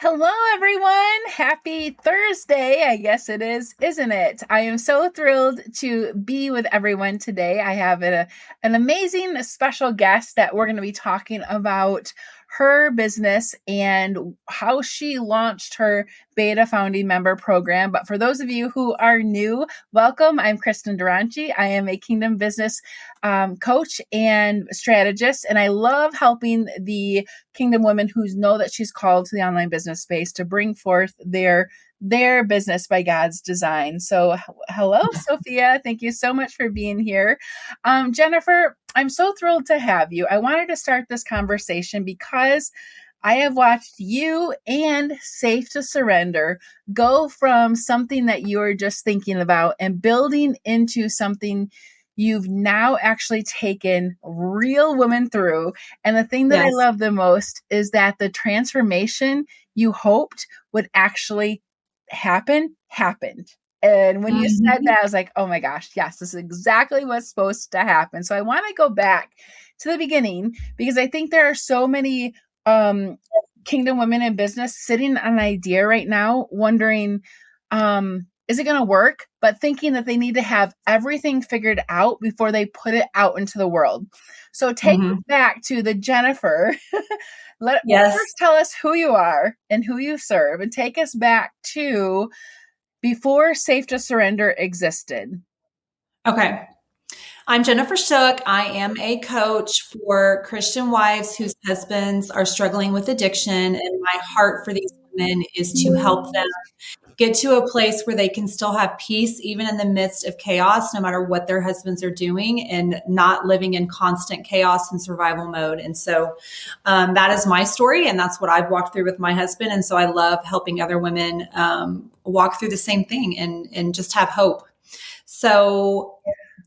Hello, everyone. Happy Thursday. I guess it is, isn't it? I am so thrilled to be with everyone today. I have an amazing special guest that we're going to be talking about her business and how she launched her beta founding member program. But for those of you who are new, welcome. I'm Kristen Duranci. I am a Kingdom business coach and strategist, and I love helping the Kingdom women who know that she's called to the online business space to bring forth their business by God's design. So hello, Sophia. Thank you so much for being here. Jennifer, I'm so thrilled to have you. I wanted to start this conversation because I have watched you and Safe to Surrender go from something that you were just thinking about and building into something you've now actually taken real women through. And the thing that I Yes. love the most is that the transformation you hoped would actually happened. And when you said that, I was like, oh my gosh, yes, this is exactly what's supposed to happen. So I want to go back to the beginning because I think there are so many Kingdom women in business sitting on an idea right now, wondering, is it going to work? But thinking that they need to have everything figured out before they put it out into the world. So take us back to the Jennifer. Yes. First tell us who you are and who you serve, and take us back to before Safe to Surrender existed. Okay. I'm Jennifer Shook. I am a coach for Christian wives whose husbands are struggling with addiction. And my heart for these women is to help them get to a place where they can still have peace, even in the midst of chaos, no matter what their husbands are doing, and not living in constant chaos and survival mode. And so that is my story. And that's what I've walked through with my husband. And so I love helping other women walk through the same thing and just have hope. So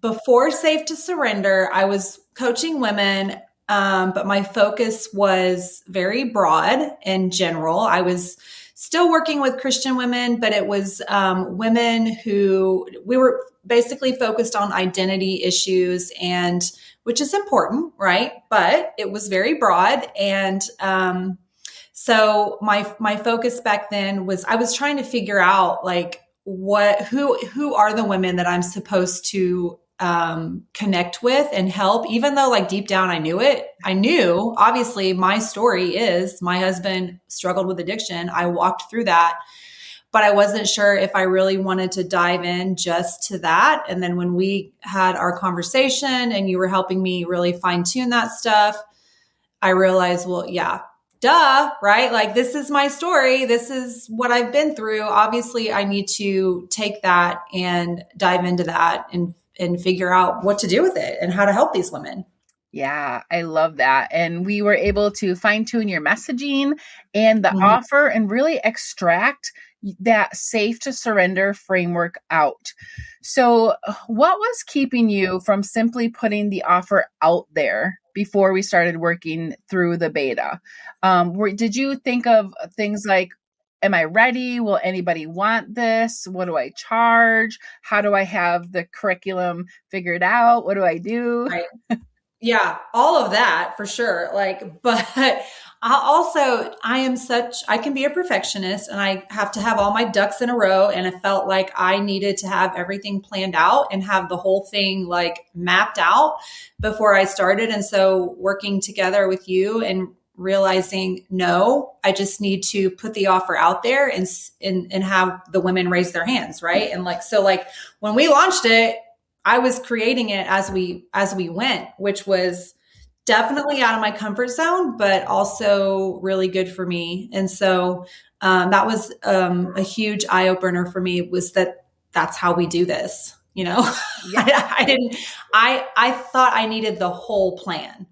before Safe to Surrender, I was coaching women, but my focus was very broad and general. I was still working with Christian women, but it was women who we were basically focused on identity issues, and which is important, right? But it was very broad. And so my focus back then was I was trying to figure out like who are the women that I'm supposed to connect with and help, even though like deep down I knew it. I knew obviously my story is my husband struggled with addiction. I walked through that, but I wasn't sure if I really wanted to dive in just to that. And then when we had our conversation and you were helping me really fine tune that stuff, I realized, well, yeah, duh, right? Like this is my story. This is what I've been through. Obviously I need to take that and dive into that and figure out what to do with it and how to help these women. Yeah, I love that. And we were able to fine tune your messaging and the offer and really extract that Safe to Surrender framework out. So, what was keeping you from simply putting the offer out there before we started working through the beta? Did you think of things like, am I ready? Will anybody want this? What do I charge? How do I have the curriculum figured out? What do I do? Right. Yeah, all of that for sure. Like, but I can be a perfectionist and I have to have all my ducks in a row. And I felt like I needed to have everything planned out and have the whole thing like mapped out before I started. And so working together with you and realizing, no, I just need to put the offer out there and have the women raise their hands. Right. And like, so like when we launched it, I was creating it as we went, which was definitely out of my comfort zone, but also really good for me. And so that was a huge eye opener for me, was that's how we do this. You know, Yeah. I thought I needed the whole plan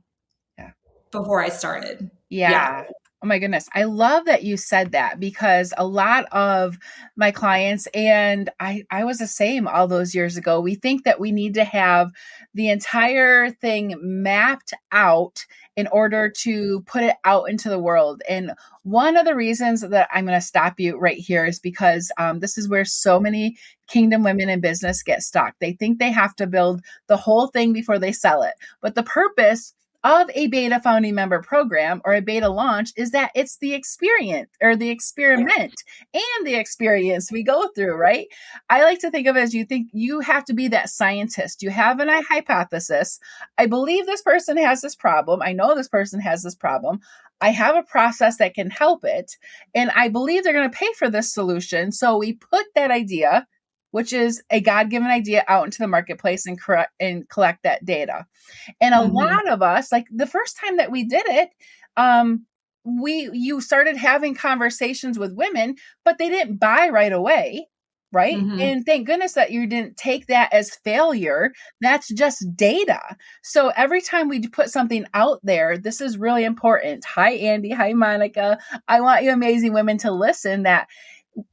before I started. Yeah. Oh my goodness. I love that you said that, because a lot of my clients, and I was the same all those years ago, we think that we need to have the entire thing mapped out in order to put it out into the world. And one of the reasons that I'm going to stop you right here is because this is where so many Kingdom women in business get stuck. They think they have to build the whole thing before they sell it. But the purpose of a beta founding member program or a beta launch is that it's the experience or the experiment and the experience we go through, right? I like to think of it as you think you have to be that scientist. You have an hypothesis. I believe this person has this problem. I know this person has this problem. I have a process that can help it. And I believe they're going to pay for this solution. So we put that idea, which is a God-given idea, out into the marketplace and collect that data. And a lot of us, like the first time that we did it, you started having conversations with women, but they didn't buy right away. Right. And thank goodness that you didn't take that as failure. That's just data. So every time we put something out there, this is really important. Hi, Andy. Hi, Monica. I want you amazing women to listen that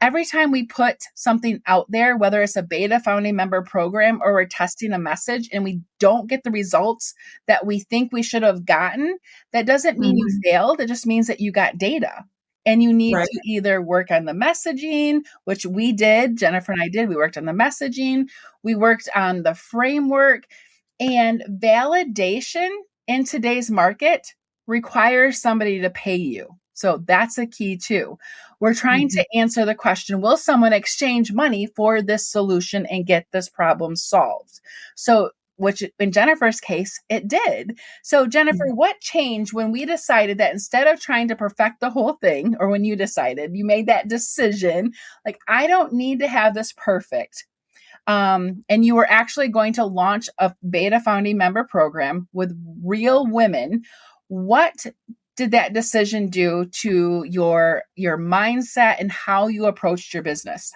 every time we put something out there, whether it's a beta founding member program or we're testing a message and we don't get the results that we think we should have gotten, that doesn't mean you failed. It just means that you got data. And you need to either work on the messaging, which we did, Jennifer and I did. We worked on the messaging. We worked on the framework. And validation in today's market requires somebody to pay you. So that's a key too. We're trying to answer the question, will someone exchange money for this solution and get this problem solved? So which in Jennifer's case, it did. So Jennifer, what changed when we decided that instead of trying to perfect the whole thing, or when you decided, you made that decision, like, I don't need to have this perfect. And you were actually going to launch a beta founding member program with real women. What did that decision do to your mindset and how you approached your business?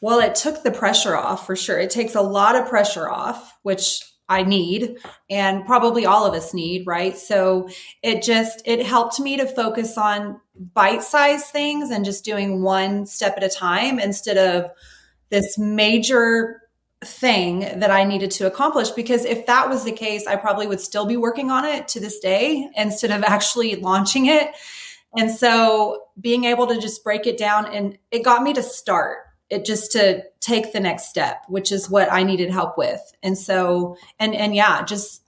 Well, it took the pressure off for sure. It takes a lot of pressure off, which I need and probably all of us need, right? So it helped me to focus on bite-sized things and just doing one step at a time instead of this major thing that I needed to accomplish. Because if that was the case, I probably would still be working on it to this day instead of actually launching it. And so being able to just break it down, and it got me to start. It just to take the next step, which is what I needed help with. And so, and yeah, just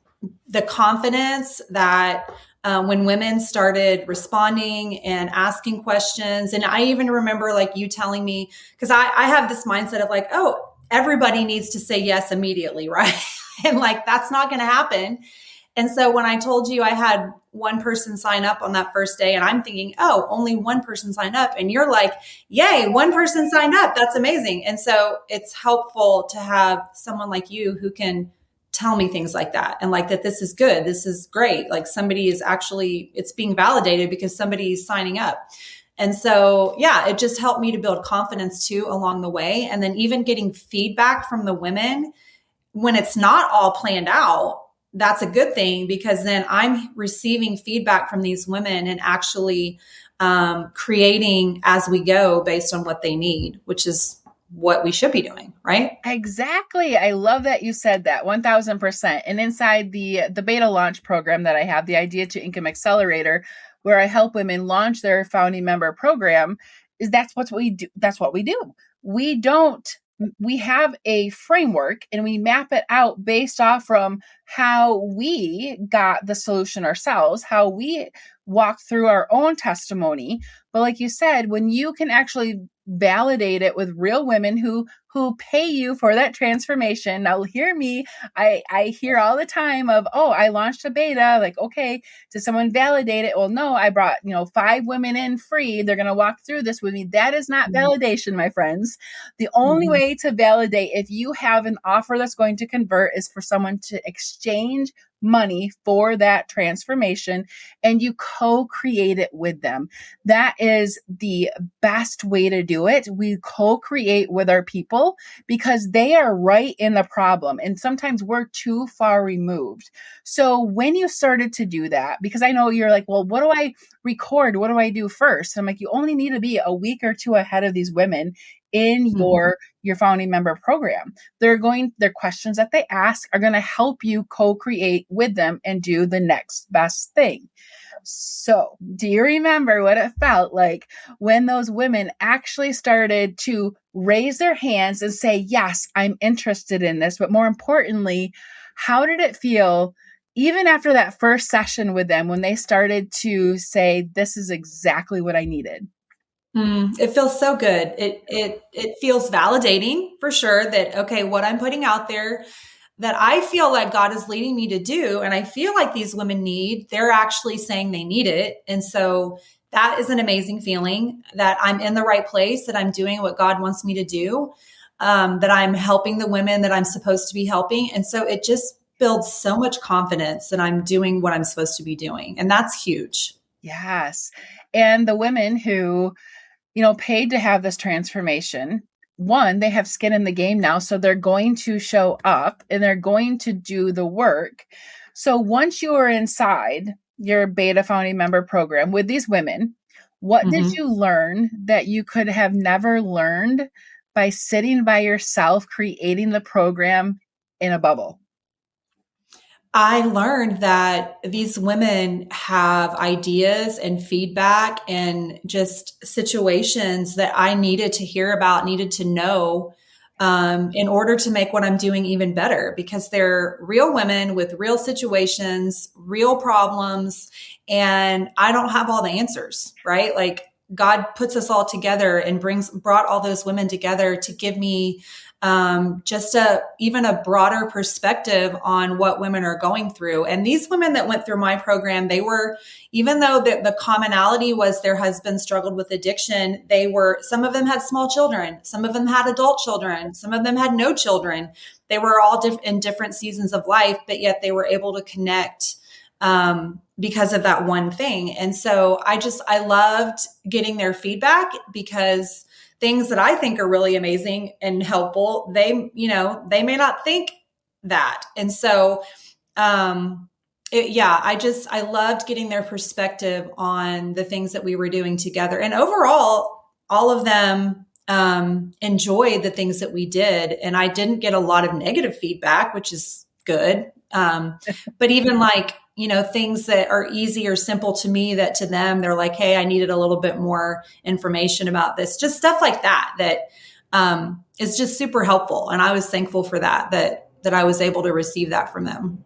the confidence that when women started responding and asking questions. And I even remember like you telling me, because I have this mindset of like, oh, everybody needs to say yes immediately, right? And like, that's not going to happen. And so when I told you I had one person sign up on that first day, and I'm thinking, oh, only one person signed up. And you're like, yay, one person signed up. That's amazing. And so it's helpful to have someone like you who can tell me things like that. And like that, this is good. This is great. Like somebody is actually, it's being validated because somebody's signing up. And so, yeah, it just helped me to build confidence too along the way. And then even getting feedback from the women when it's not all planned out, that's a good thing, because then I'm receiving feedback from these women and actually creating as we go based on what they need, which is what we should be doing, right? Exactly. I love that you said that 1000%. And inside the beta launch program that I have, the Idea to Income Accelerator, where I help women launch their founding member program, is that's what we do. That's what we do. We have a framework and we map it out based off from how we got the solution ourselves, how we walk through our own testimony. But like you said, when you can actually validate it with real women who pay you for that transformation. Now hear me. I hear all the time of, oh, I launched a beta. Like, okay, did someone validate it? Well, no, I brought, 5 women in free. They're going to walk through this with me. That is not validation, my friends. The only way to validate if you have an offer that's going to convert is for someone to exchange money for that transformation and you co-create it with them. That is the best way to do it. We co-create with our people because they are right in the problem. And sometimes we're too far removed. So when you started to do that, because I know you're like, well, what do I record? What do I do first? I'm like, you only need to be a week or two ahead of these women in your founding member program. Their questions that they ask are going to help you co-create with them and do the next best thing. So do you remember what it felt like when those women actually started to raise their hands and say, yes, I'm interested in this, but more importantly, how did it feel even after that first session with them, when they started to say, this is exactly what I needed? It feels so good. It feels validating for sure that, okay, what I'm putting out there that I feel like God is leading me to do, and I feel like these women need, they're actually saying they need it. And so that is an amazing feeling that I'm in the right place, that I'm doing what God wants me to do, that I'm helping the women that I'm supposed to be helping. And so it just builds so much confidence that I'm doing what I'm supposed to be doing. And that's huge. Yes. And the women who, paid to have this transformation, one, they have skin in the game now. So they're going to show up and they're going to do the work. So once you are inside your Beta Founding Member Program with these women, what did you learn that you could have never learned by sitting by yourself, creating the program in a bubble? I learned that these women have ideas and feedback and just situations that I needed to hear about, needed to know, in order to make what I'm doing even better, because they're real women with real situations, real problems, and I don't have all the answers, right? Like God puts us all together and brought all those women together to give me just even a broader perspective on what women are going through. And these women that went through my program, they were, even though the commonality was their husband struggled with addiction, some of them had small children, some of them had adult children, some of them had no children. They were all in different seasons of life, but yet they were able to connect because of that one thing. And so I loved getting their feedback, because things that I think are really amazing and helpful, they may not think that. And so, I loved getting their perspective on the things that we were doing together. And overall, all of them, enjoyed the things that we did. And I didn't get a lot of negative feedback, which is good. But even things that are easy or simple to me, that to them, they're like, hey, I needed a little bit more information about this, just stuff like that is just super helpful. And I was thankful for that I was able to receive that from them.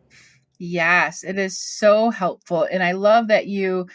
Yes, it is so helpful. And I love that you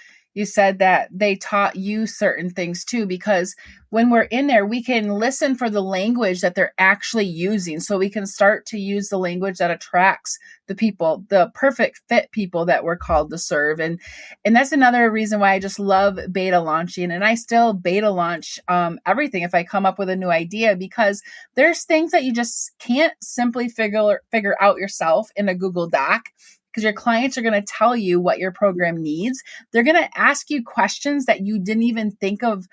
said that they taught you certain things too, because when we're in there, we can listen for the language that they're actually using. So we can start to use the language that attracts the people, the perfect fit people that we're called to serve. And that's another reason why I just love beta launching. And I still beta launch everything if I come up with a new idea, because there's things that you just can't simply figure out yourself in a Google Doc, because your clients are going to tell you what your program needs. They're going to ask you questions that you didn't even think of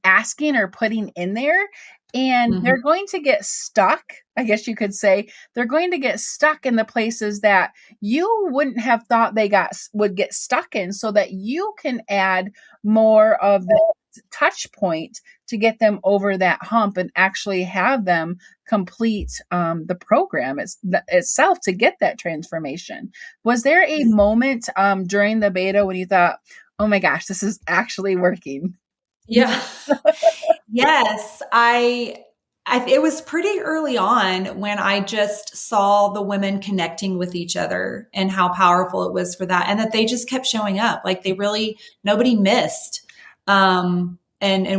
asking or putting in there. And they're going to get stuck, I guess you could say. They're going to get stuck in the places that you wouldn't have thought they would get stuck in, so that you can add more of the touch point to get them over that hump and actually have them complete the program itself to get that transformation. Was there a moment during the beta when you thought, oh my gosh, this is actually working? Yeah. Yes. It was pretty early on when I just saw the women connecting with each other and how powerful it was for that. And that they just kept showing up. Like nobody missed. And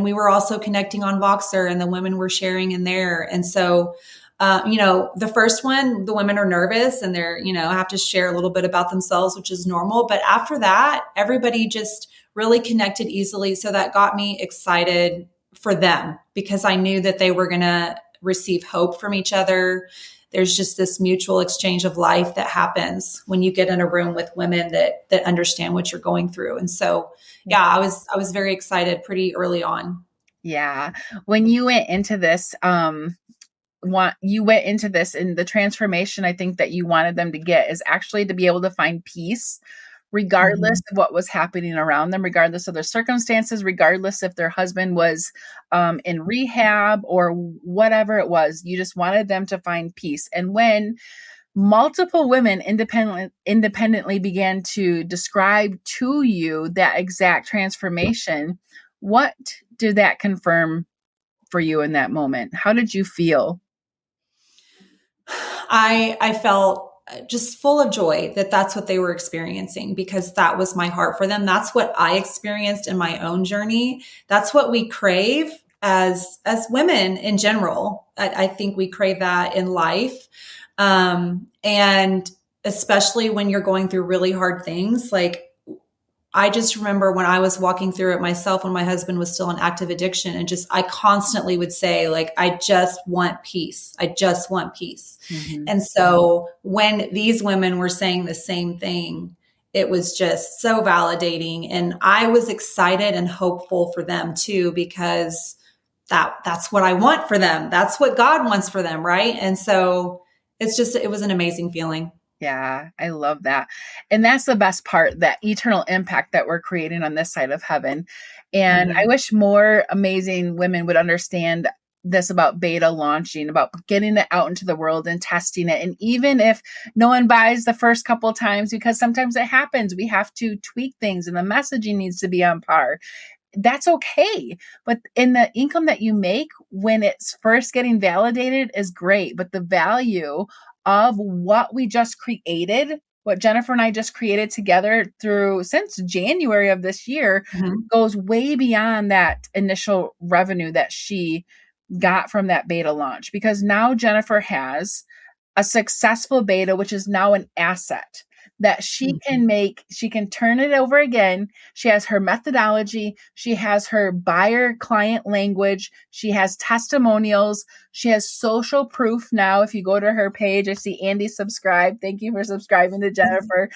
we were also connecting on Voxer, and the women were sharing in there. And so, the first one, the women are nervous and they're, have to share a little bit about themselves, which is normal. But after that, everybody just really connected easily. So that got me excited for them, because I knew that they were going to receive hope from each other. There's just this mutual exchange of life that happens when you get in a room with women that understand what you're going through. And so, yeah, I was very excited pretty early on. Yeah. When you went into this, and the transformation I think that you wanted them to get is actually to be able to find peace, regardless of what was happening around them, regardless of their circumstances, regardless if their husband was in rehab or whatever it was. You just wanted them to find peace. And when multiple women independently began to describe to you that exact transformation, what did that confirm for you in that moment? How did you feel? I felt just full of joy that that's what they were experiencing, because that was my heart for them. That's what I experienced in my own journey. That's what we crave as women in general. I think we crave that in life. And especially when you're going through really hard things, like I just remember when I was walking through it myself, when my husband was still in active addiction, and just, I constantly would say, like, I just want peace. I just want peace. Mm-hmm. And so when these women were saying the same thing, it was just so validating. And I was excited and hopeful for them too, because that's what I want for them. That's what God wants for them. Right. And so it was an amazing feeling. Yeah, I love that. And that's the best part, that eternal impact that we're creating on this side of heaven. And I wish more amazing women would understand this about beta launching, about getting it out into the world and testing it. And even if no one buys the first couple of times, because sometimes it happens, we have to tweak things and the messaging needs to be on par. That's okay. But in the income that you make when it's first getting validated is great. But the value of what we just created, what Jennifer and I just created together since January of this year, goes way beyond that initial revenue that she got from that beta launch. Because now Jennifer has a successful beta, which is now an asset that she can make. She can turn it over again. She has her methodology. She has her buyer client language. She has testimonials. She has social proof now. If you go to her page, I see Andy subscribed. Thank you for subscribing to Jennifer.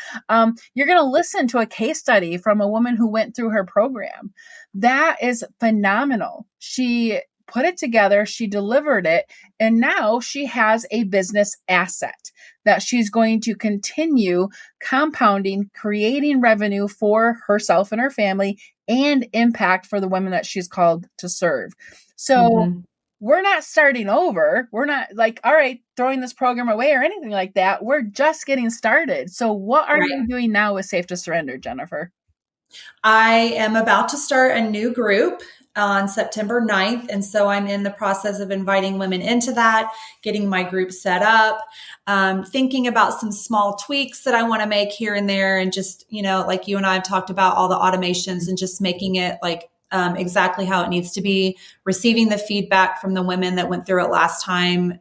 You're going to listen to a case study from a woman who went through her program. That is phenomenal. She put it together, she delivered it, and now she has a business asset that she's going to continue compounding, creating revenue for herself and her family, and impact for the women that she's called to serve. So we're not starting over. We're not like, all right, throwing this program away or anything like that. We're just getting started. So what are you doing now with Safe to Surrender, Jennifer? I am about to start a new group on September 9th. And so I'm in the process of inviting women into that, getting my group set up, thinking about some small tweaks that I want to make here and there. And just, like you and I have talked about, all the automations and just making it like exactly how it needs to be. Receiving the feedback from the women that went through it last time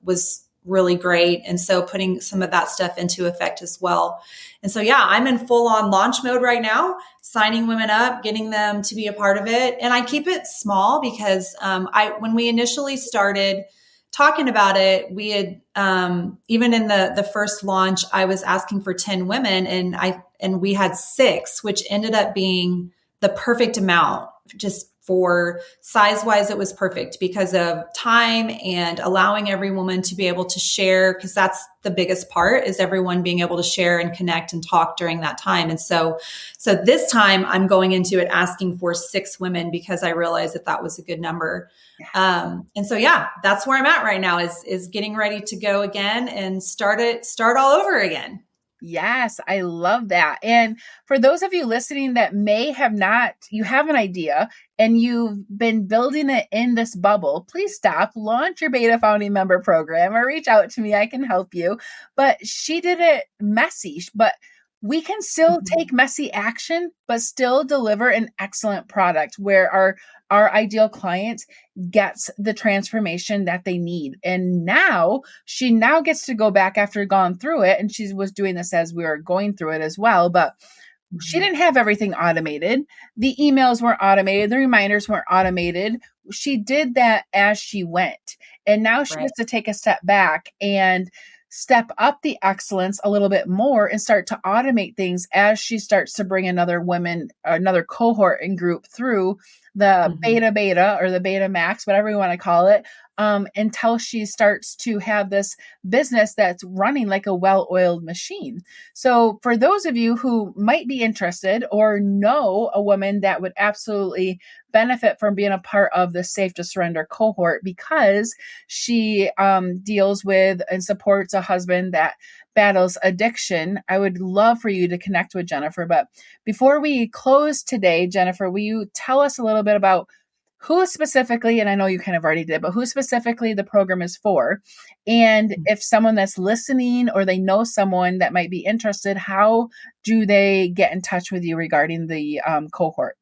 was really great. And so putting some of that stuff into effect as well. And so, yeah, I'm in full on launch mode right now, signing women up, getting them to be a part of it. And I keep it small because when we initially started talking about it, we had, even in the first launch, I was asking for 10 women and we had 6, which ended up being the perfect amount. Just for size wise, it was perfect because of time and allowing every woman to be able to share, because that's the biggest part, is everyone being able to share and connect and talk during that time. And so this time I'm going into it asking for 6 women because I realized that was a good number. And so, yeah, that's where I'm at right now is getting ready to go again and start all over again. Yes, I love that. And for those of you listening that may have not, you have an idea and you've been building it in this bubble, please stop, launch your beta founding member program or reach out to me. I can help you. But she did it messy, but we can still take messy action, but still deliver an excellent product where our ideal client gets the transformation that they need. And now she gets to go back after gone through it. And she was doing this as we were going through it as well. But she didn't have everything automated. The emails weren't automated. The reminders weren't automated. She did that as she went. And now she gets to take a step back and step up the excellence a little bit more and start to automate things as she starts to bring another cohort and group through the beta or the beta max, whatever you want to call it, until she starts to have this business that's running like a well-oiled machine. So for those of you who might be interested or know a woman that would absolutely benefit from being a part of the Safe to Surrender cohort because she deals with and supports a husband that battles addiction, I would love for you to connect with Jennifer. But before we close today, Jennifer, will you tell us a little bit about who specifically, and I know you kind of already did, but who specifically the program is for. And if someone that's listening or they know someone that might be interested, how do they get in touch with you regarding the cohort?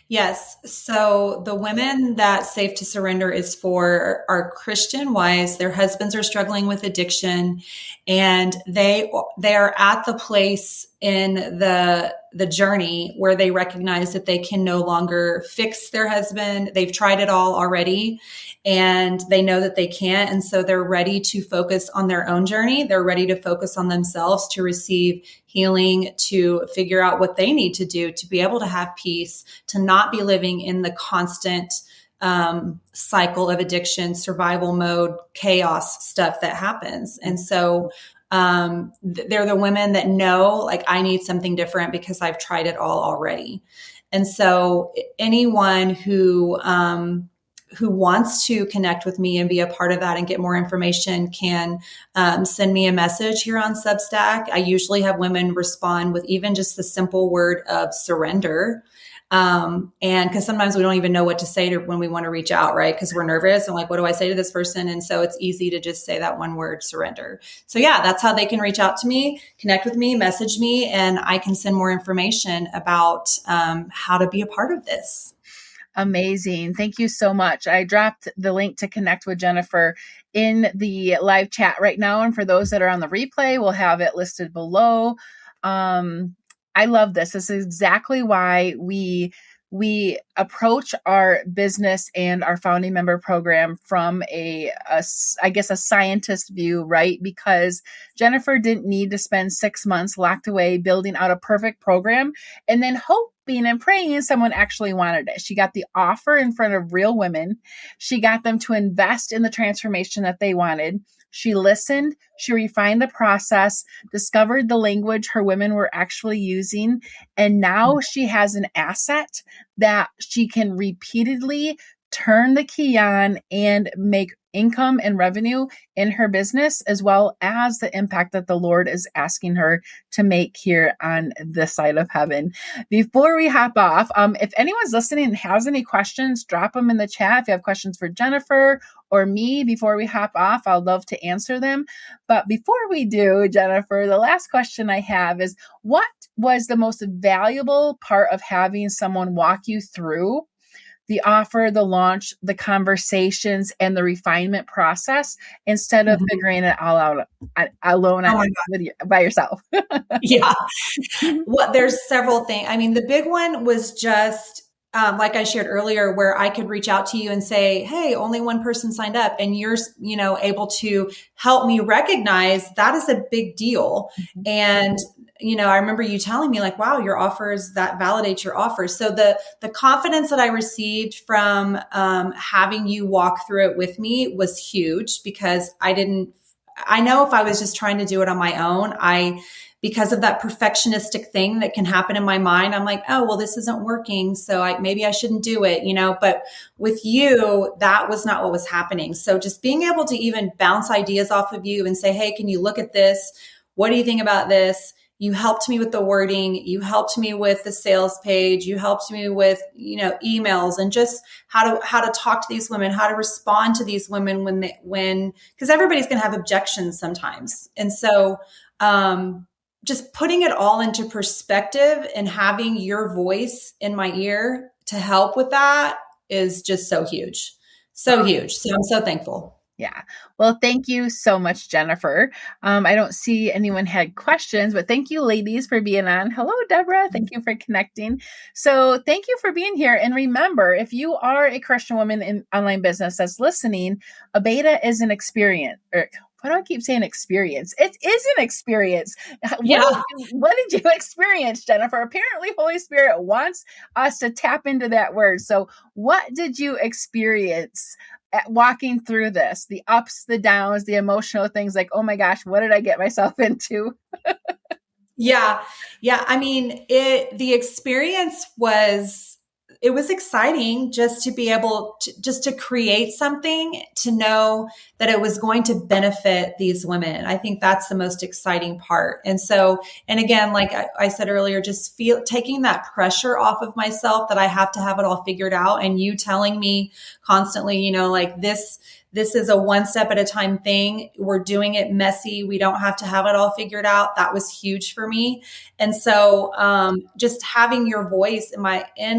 Yes. So the women that Safe to Surrender is for are Christian wives. Their husbands are struggling with addiction, and they are at the place in the journey where they recognize that they can no longer fix their husband. They've tried it all already and they know that they can't. And so they're ready to focus on their own journey. They're ready to focus on themselves, to receive healing, to figure out what they need to do to be able to have peace, to not be living in the constant cycle of addiction, survival mode, chaos stuff that happens. And so they're the women that know, like, I need something different because I've tried it all already. And so anyone who wants to connect with me and be a part of that and get more information can send me a message here on Substack. I usually have women respond with even just the simple word of surrender. And because sometimes we don't even know what to say to when we want to reach out, right? Because we're nervous and like, what do I say to this person? And so it's easy to just say that one word, surrender. So yeah, that's how they can reach out to me, connect with me, message me, and I can send more information about how to be a part of this. Amazing. Thank you so much. I dropped the link to connect with Jennifer in the live chat right now. And for those that are on the replay, we'll have it listed below. I love this. This is exactly why we approach our business and our founding member program from I guess a scientist view, right? Because Jennifer didn't need to spend 6 months locked away building out a perfect program and then hoping and praying someone actually wanted it. She got the offer in front of real women. She got them to invest in the transformation that they wanted. She listened, she refined the process, discovered the language her women were actually using, and now she has an asset that she can repeatedly turn the key on and make income and revenue in her business, as well as the impact that the Lord is asking her to make here on this side of heaven. Before we hop off, if anyone's listening and has any questions, drop them in the chat. If you have questions for Jennifer or me before we hop off, I'd love to answer them. But before we do, Jennifer, the last question I have is, what was the most valuable part of having someone walk you through the offer, the launch, the conversations, and the refinement process instead of figuring it all out alone by yourself? Yeah. Well, there's several things. I mean, the big one was just like I shared earlier, where I could reach out to you and say, hey, only one person signed up, and you're, able to help me recognize that is a big deal. And, I remember you telling me like, wow, your offers, that validates your offers. So the confidence that I received from having you walk through it with me was huge, because I know if I was just trying to do it on my own, because of that perfectionistic thing that can happen in my mind, I'm like, oh, well, this isn't working, so maybe I shouldn't do it, But with you, that was not what was happening. So just being able to even bounce ideas off of you and say, hey, can you look at this? What do you think about this? You helped me with the wording. You helped me with the sales page. You helped me with, emails and just how to talk to these women, how to respond to these women because everybody's going to have objections sometimes. And so, just putting it all into perspective and having your voice in my ear to help with that is just so huge. So huge. So I'm so thankful. Yeah. Well, thank you so much, Jennifer. I don't see anyone had questions, but thank you, ladies, for being on. Hello, Deborah. Thank you for connecting. So thank you for being here. And remember, if you are a Christian woman in online business that's listening, a beta is an experience. Why do I keep saying experience? It is an experience. Yeah. What did you experience, Jennifer? Apparently, Holy Spirit wants us to tap into that word. So what did you experience at walking through this? The ups, the downs, the emotional things like, oh my gosh, what did I get myself into? Yeah. I mean, the experience was it was exciting just to be able to just to create something, to know that it was going to benefit these women. I think that's the most exciting part. And so, and again, like I said earlier, just taking that pressure off of myself that I have to have it all figured out, and you telling me constantly, like this is a one step at a time thing. We're doing it messy. We don't have to have it all figured out. That was huge for me. And so, just having your voice in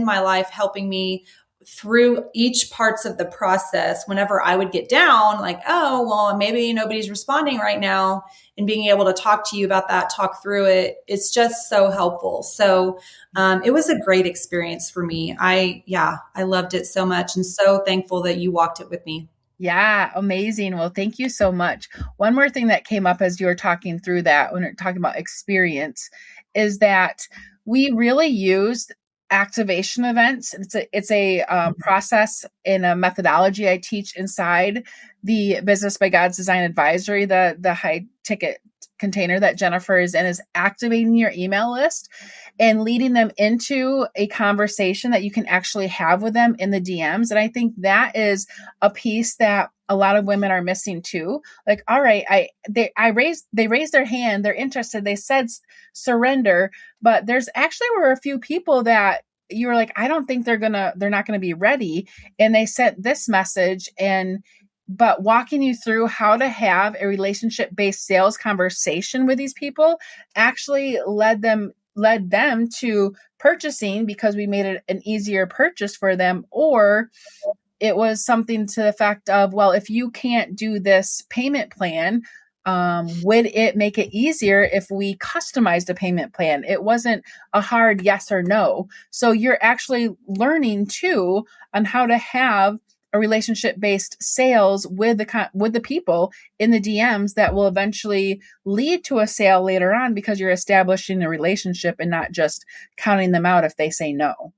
my life, helping me through each parts of the process, whenever I would get down, like, oh, well, maybe nobody's responding right now, and being able to talk to you about that, talk through it, it's just so helpful. So, it was a great experience for me. I loved it so much, and so thankful that you walked it with me. Yeah, amazing. Well, thank you so much. One more thing that came up as you were talking through that, when we're talking about experience, is that we really used activation events. It's a process in a methodology I teach inside the Business by God's Design Advisory, the high ticket container that Jennifer is in, is activating your email list and leading them into a conversation that you can actually have with them in the DMs. And I think that is a piece that a lot of women are missing too. Like, all right, they raised their hand, they're interested, they said surrender, but there's actually were a few people that you were like, I don't think they're not gonna be ready. And they sent this message, but walking you through how to have a relationship-based sales conversation with these people actually led them to purchasing, because we made it an easier purchase for them. Or it was something to the effect of, well, if you can't do this payment plan, would it make it easier if we customized a payment plan? It wasn't a hard yes or no. So you're actually learning too on how to have a relationship-based sales with the people in the DMs that will eventually lead to a sale later on, because you're establishing a relationship and not just counting them out if they say no.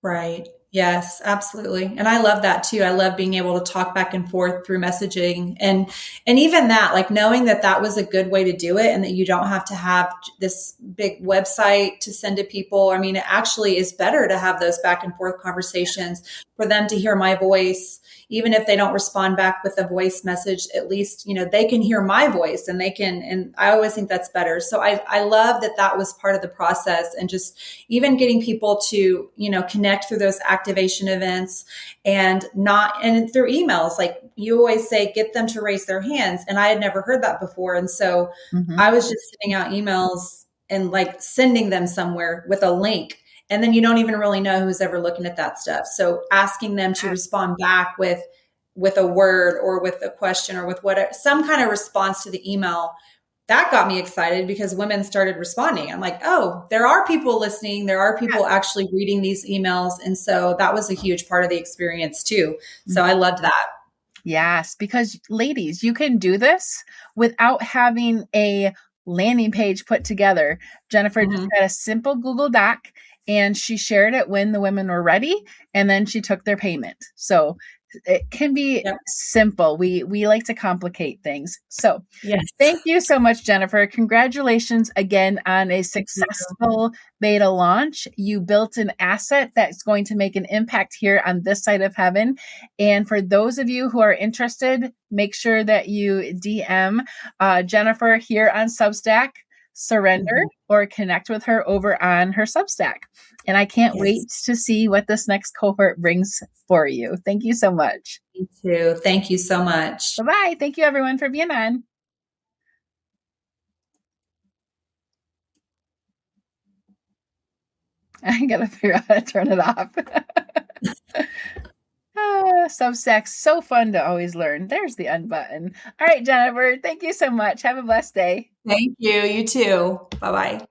Right. Yes, absolutely. And I love that too. I love being able to talk back and forth through messaging, and even that, like knowing that that was a good way to do it, and that you don't have to have this big website to send to people. I mean, it actually is better to have those back and forth conversations, for them to hear my voice. Even if they don't respond back with a voice message, at least, they can hear my voice, and and I always think that's better. So I love that that was part of the process, and just even getting people to, connect through those activation events, and through emails. Like you always say, get them to raise their hands. And I had never heard that before. And so I was just sending out emails and like sending them somewhere with a link. And then you don't even really know who's ever looking at that stuff. So asking them to respond back with a word, or with a question, or with some kind of response to the email, that got me excited, because women started responding. I'm like, oh, there are people listening. There are people actually reading these emails. And so that was a huge part of the experience too. So I loved that. Yes, because ladies, you can do this without having a landing page put together. Jennifer just had a simple Google Doc, and she shared it when the women were ready, and then she took their payment. So it can be simple. We like to complicate things. So yes. Thank you so much, Jennifer. Congratulations again on a successful beta launch. You built an asset that's going to make an impact here on this side of heaven. And for those of you who are interested, make sure that you DM Jennifer here on Substack, surrender, or connect with her over on her Substack. And I can't wait to see what this next cohort brings for you. Thank you so much. Me too. Thank you so much. Bye-bye. Thank you, everyone, for being on. I got to figure out how to turn it off. Substack's so fun to always learn. There's the end button. All right, Jennifer, thank you so much. Have a blessed day. Thank you. You too. Bye-bye.